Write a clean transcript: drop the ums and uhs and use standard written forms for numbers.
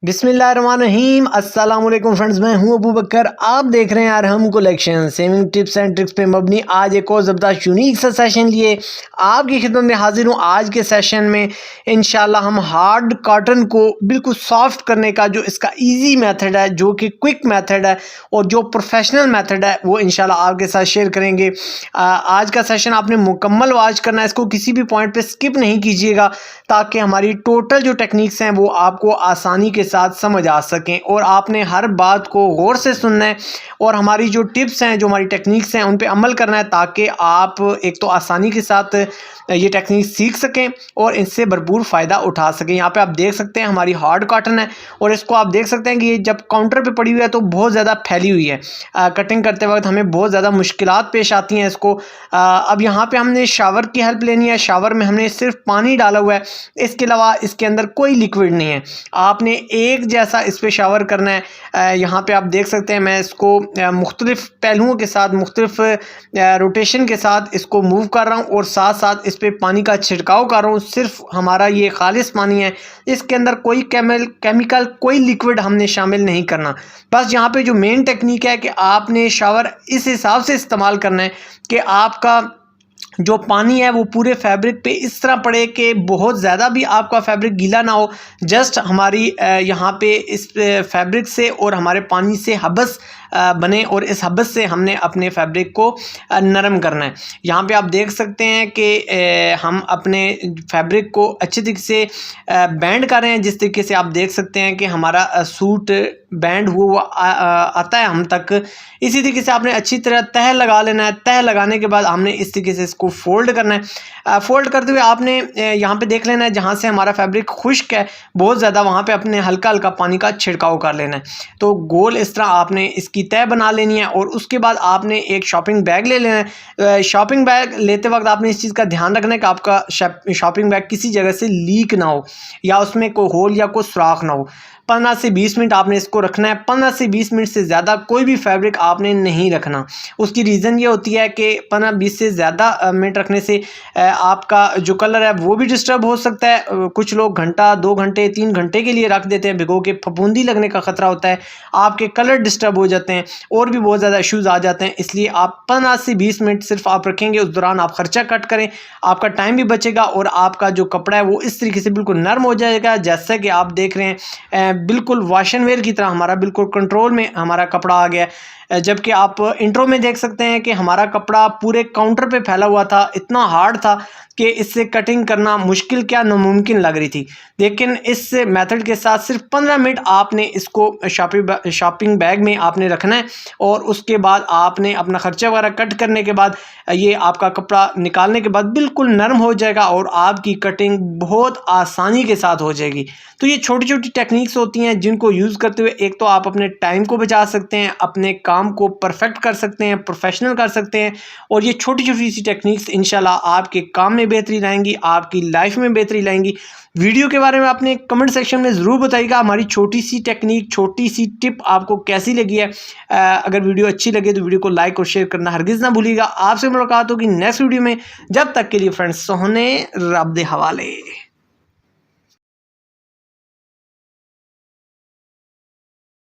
बिस्मिल्लाहिर्रहमानिर्रहीम अस्सलाम वालेकुम फ्रेंड्स, मैं हूं अबू बकर। आप देख रहे हैं यार हम collection saving tips and tricks पे मबनी आज एक और ज़बरदस्त यूनिक सा सेशन लिए आपकी खिदमत में हाजिर हूं। आज के सेशन में इंशाल्लाह हम हार्ड कॉटन को बिल्कुल सॉफ्ट करने का जो इसका इजी मेथड है, जो कि क्विक मेथड है और जो प्रोफेशनल मेथड है, वो इंशाल्लाह आपके साथ शेयर करेंगे। आज का सेशन आपने मुकम्मल वॉच करना है, इसको किसी भी पॉइंट पे स्किप नहीं कीजिएगा ताकि हमारी टोटल जो टेक्निक्स हैं वो आपको आसानी के साथ समझ आ सकें। और आपने हर बात को गौर से सुनना है और हमारी जो टिप्स हैं, जो हमारी टेक्निक्स हैं, उन पे अमल करना है ताकि आप एक तो आसानी के साथ ये टेक्निक सीख सकें और इससे भरपूर फ़ायदा उठा सकें। यहाँ पे आप देख सकते हैं हमारी हार्ड कॉटन है और इसको आप देख सकते हैं कि ये जब काउंटर पे पड़ी हुई है तो बहुत ज़्यादा फैली हुई है। कटिंग करते वक्त हमें बहुत ज़्यादा मुश्किलात पेश आती हैं इसको। अब यहाँ पे हमने शावर की हेल्प लेनी है। शावर में हमने सिर्फ पानी डाला हुआ है, इसके अलावा इसके अंदर कोई लिक्विड नहीं है। आपने एक जैसा इस पर शावर करना है। यहाँ पे आप देख सकते हैं मैं इसको मुख्तलिफ पहलुओं के साथ, मुख्तलिफ रोटेशन के साथ इसको मूव कर रहा हूँ और साथ साथ इस पे पानी का छिड़काव कर रहा हूँ। सिर्फ हमारा ये खालिस पानी है, इसके अंदर कोई केमिकल कोई लिक्विड हमने शामिल नहीं करना। बस यहाँ पे जो मेन टेक्निक है कि आपने शावर इस हिसाब से इस्तेमाल करना है कि आपका जो पानी है वो पूरे फैब्रिक पे इस तरह पड़े कि बहुत ज़्यादा भी आपका फैब्रिक गीला ना हो। जस्ट हमारी यहाँ पे इस फैब्रिक से और हमारे पानी से हबस बने और इस हबस से हमने अपने फैब्रिक को नरम करना है। यहाँ पे आप देख सकते हैं कि हम अपने फैब्रिक को अच्छी तरीके से बैंड कर रहे हैं। जिस तरीके से आप देख सकते हैं कि हमारा सूट बैंड हुआ आता है हम तक, इसी तरीके से आपने अच्छी तरह तह लगा लेना है। तह लगाने के बाद हमने इस तरीके से इसको फोल्ड करना है। फोल्ड करते हुए आपने यहाँ पे देख लेना है जहाँ से हमारा फैब्रिक खुश्क है बहुत ज़्यादा, वहाँ पे अपने हल्का हल्का पानी का छिड़काव कर लेना है। तो गोल इस तरह आपने इसकी तह बना लेनी है और उसके बाद आपने एक शॉपिंग बैग ले लेना है। शॉपिंग बैग लेते वक्त आपने इस चीज़ का ध्यान रखना है कि आपका शॉपिंग बैग किसी जगह से लीक ना हो या उसमें कोई होल या कोई सुराख ना हो। 15 से 20 मिनट आपने इसको रखना है। 15 से 20 मिनट से ज़्यादा कोई भी फैब्रिक आपने नहीं रखना। उसकी रीज़न ये होती है कि 15-20 से ज़्यादा मिनट रखने से आपका जो कलर है वो भी डिस्टर्ब हो सकता है। कुछ लोग घंटा, 2 घंटे, 3 घंटे के लिए रख देते हैं भिगो के, फफूंदी लगने का ख़तरा होता है, आपके कलर डिस्टर्ब हो जाते हैं और भी बहुत ज़्यादा इशूज़ आ जाते हैं। इसलिए आप 15 से 20 मिनट सिर्फ आप रखेंगे। उस दौरान आप ख़र्चा कट करें, आपका टाइम भी बचेगा और आपका जो कपड़ा है वो इस तरीके से बिल्कुल नरम हो जाएगा जैसा कि आप देख रहे हैं। बिल्कुल वॉशन वेयर की तरह हमारा बिल्कुल कंट्रोल में हमारा कपड़ा आ गया है। जबकि आप इंट्रो में देख सकते हैं कि हमारा कपड़ा पूरे काउंटर पे फैला हुआ था, इतना हार्ड था कि इससे कटिंग करना मुश्किल क्या नामुमकिन लग रही थी। लेकिन इस मेथड के साथ सिर्फ 15 मिनट आपने इसको शॉपिंग बैग में आपने रखना है और उसके बाद आपने अपना खर्चा वगैरह कट करने के बाद ये आपका कपड़ा निकालने के बाद बिल्कुल नरम हो जाएगा और आपकी कटिंग बहुत आसानी के साथ हो जाएगी। तो ये छोटी छोटी टेक्निक्स होती हैं जिनको यूज़ करते हुए एक तो आप अपने टाइम को बचा सकते हैं, अपने काम को परफेक्ट कर सकते हैं, प्रोफेशनल कर सकते हैं और ये छोटी छोटी सी टेक्निक्स इंशाल्लाह आपके काम में बेहतरी लाएंगी, आपकी लाइफ में बेहतरी लाएंगी। वीडियो के बारे में आपने कमेंट सेक्शन में ज़रूर बताइएगा हमारी छोटी सी टेक्निक, छोटी सी टिप आपको कैसी लगी है। अगर वीडियो अच्छी लगे तो वीडियो को लाइक और शेयर करना हरगिज़ ना भूलिएगा। आपसे मुलाकात होगी नेक्स्ट वीडियो में। जब तक के लिए फ्रेंड्स, सोहने रब दे हवाले।